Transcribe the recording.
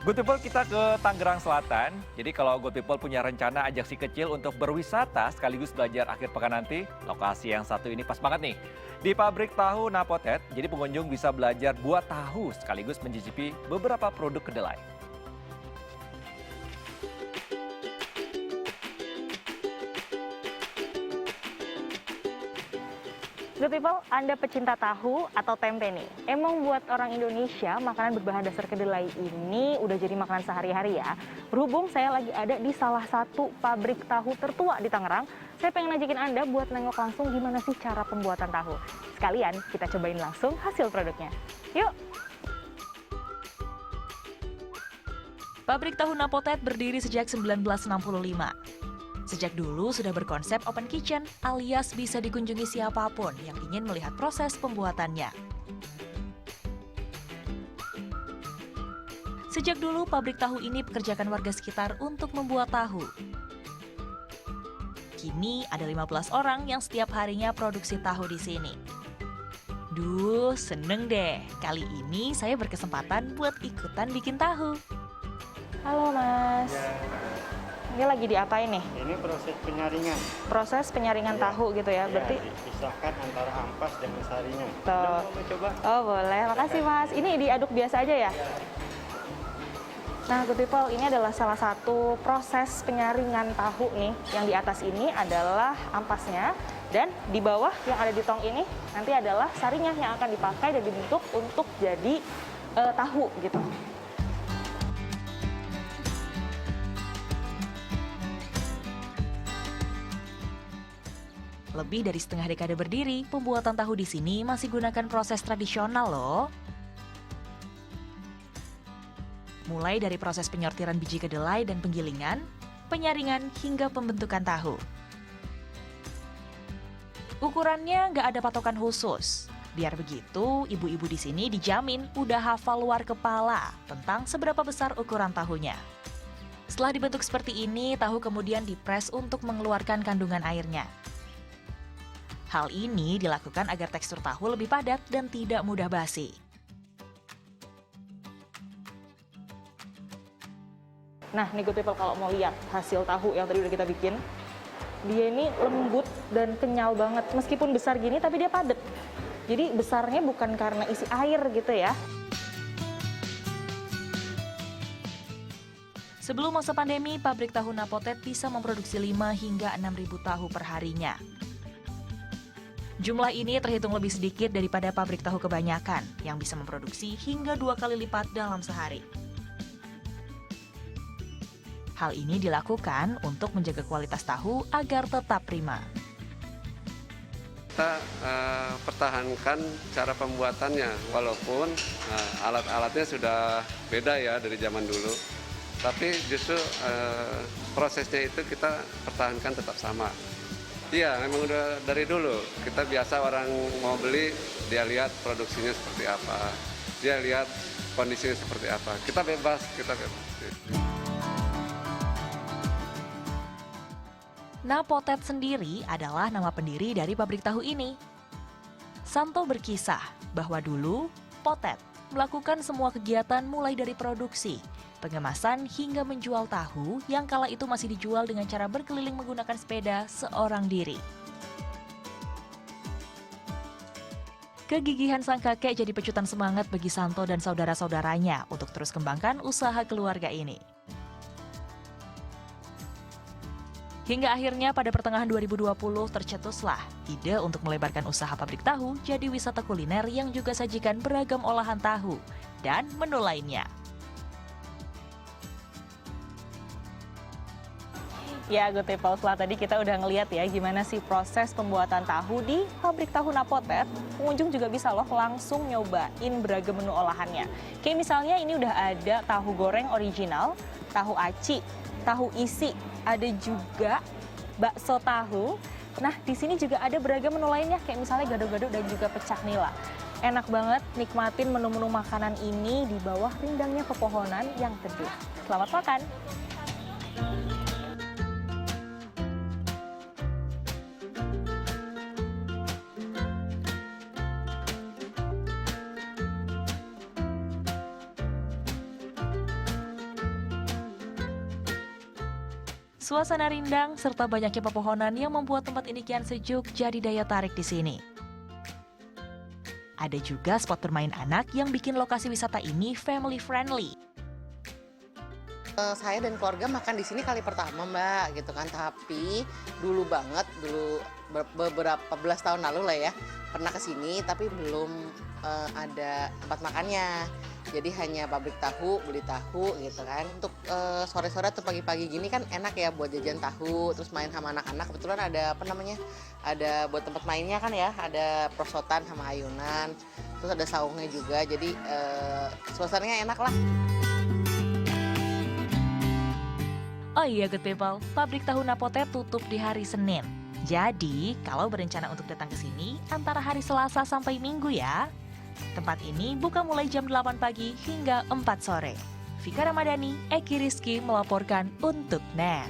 Good People, kita ke Tangerang Selatan. Jadi kalau Good People punya rencana ajak si kecil untuk berwisata sekaligus belajar akhir pekan nanti, lokasi yang satu ini pas banget nih. Di pabrik tahu Napotet, jadi pengunjung bisa belajar buat tahu sekaligus mencicipi beberapa produk kedelai. Good people, Anda pecinta tahu atau tempe nih? Emang buat orang Indonesia, makanan berbahan dasar kedelai ini udah jadi makanan sehari-hari ya. Berhubung saya lagi ada di salah satu pabrik tahu tertua di Tangerang, saya pengen ngajakin Anda buat nengok langsung gimana sih cara pembuatan tahu. Sekalian kita cobain langsung hasil produknya. Yuk! Pabrik tahu Napotet berdiri sejak 1965. Sejak dulu sudah berkonsep open kitchen alias bisa dikunjungi siapapun yang ingin melihat proses pembuatannya. Sejak dulu pabrik tahu ini pekerjakan warga sekitar untuk membuat tahu. Kini ada 15 orang yang setiap harinya produksi tahu di sini. Duh, seneng deh. Kali ini saya berkesempatan buat ikutan bikin tahu. Halo Mas. Ya, Ini lagi diapain nih? ini proses penyaringan. Proses penyaringan tahu gitu ya, berarti? Dipisahkan antara ampas dengan sarinya. Tuh. Mau coba? Oh boleh, makasih Mas. Ini diaduk biasa aja ya? Nah, good people, ini adalah salah satu proses penyaringan tahu nih. Yang di atas ini adalah ampasnya, dan di bawah yang ada di tong ini nanti adalah sarinya yang akan dipakai dan dibentuk untuk jadi tahu gitu. Lebih dari setengah dekade berdiri, pembuatan tahu di sini masih gunakan proses tradisional loh. Mulai dari proses penyortiran biji kedelai dan penggilingan, penyaringan hingga pembentukan tahu. Ukurannya nggak ada patokan khusus. Biar begitu, ibu-ibu di sini dijamin udah hafal luar kepala tentang seberapa besar ukuran tahunya. Setelah dibentuk seperti ini, tahu kemudian dipres untuk mengeluarkan kandungan airnya. Hal ini dilakukan agar tekstur tahu lebih padat dan tidak mudah basi. Nah, nih good people, kalau mau lihat hasil tahu yang tadi udah kita bikin, dia ini lembut dan kenyal banget. Meskipun besar gini, tapi dia padat. Jadi besarnya bukan karena isi air gitu ya. Sebelum masa pandemi, pabrik tahu Napotet bisa memproduksi 5 hingga 6.000 tahu per harinya. Jumlah ini terhitung lebih sedikit daripada pabrik tahu kebanyakan yang bisa memproduksi hingga 2 kali lipat dalam sehari. Hal ini dilakukan untuk menjaga kualitas tahu agar tetap prima. Kita pertahankan cara pembuatannya, walaupun alat-alatnya sudah beda ya dari zaman dulu. Tapi justru prosesnya itu kita pertahankan tetap sama. Iya, memang udah dari dulu. Kita biasa orang mau beli, dia lihat produksinya seperti apa. Dia lihat kondisinya seperti apa. Kita bebas. Napotet sendiri adalah nama pendiri dari pabrik tahu ini. Santo berkisah bahwa dulu Potet melakukan semua kegiatan mulai dari produksi, pengemasan hingga menjual tahu yang kala itu masih dijual dengan cara berkeliling menggunakan sepeda seorang diri. Kegigihan sang kakek jadi pecutan semangat bagi Santo dan saudara-saudaranya untuk terus kembangkan usaha keluarga ini. Hingga akhirnya pada pertengahan 2020 tercetuslah ide untuk melebarkan usaha pabrik tahu jadi wisata kuliner yang juga sajikan beragam olahan tahu dan menu lainnya. Ya, good people, setelah tadi kita udah ngeliat ya gimana sih proses pembuatan tahu di pabrik tahu Napotet. Pengunjung juga bisa loh langsung nyobain beragam menu olahannya. Kayak misalnya ini udah ada tahu goreng original, tahu aci, tahu isi, ada juga bakso tahu. Nah, di sini juga ada beragam menu lainnya kayak misalnya gado-gado dan juga pecak nila. Enak banget nikmatin menu-menu makanan ini di bawah rindangnya pepohonan yang teduh. Selamat makan! Suasana rindang serta banyaknya pepohonan yang membuat tempat ini kian sejuk jadi daya tarik di sini. Ada juga spot bermain anak yang bikin lokasi wisata ini family friendly. Saya dan keluarga makan di sini kali pertama, Mbak, gitu kan. Tapi dulu beberapa belas tahun lalu lah ya, pernah ke sini tapi belum ada tempat makannya. Jadi hanya pabrik tahu, beli tahu gitu kan. Untuk sore-sore atau pagi-pagi gini kan enak ya buat jajan tahu, terus main sama anak-anak. Kebetulan ada ada buat tempat mainnya kan ya, ada prosotan sama ayunan, terus ada saungnya juga. Jadi suasananya enak lah. Oh iya Good People, pabrik tahu Napotet tutup di hari Senin. Jadi, kalau berencana untuk datang ke sini, antara hari Selasa sampai Minggu ya. Tempat ini buka mulai jam 8 pagi hingga 4 sore. Vika Ramadhani, Eki Rizky melaporkan untuk NET.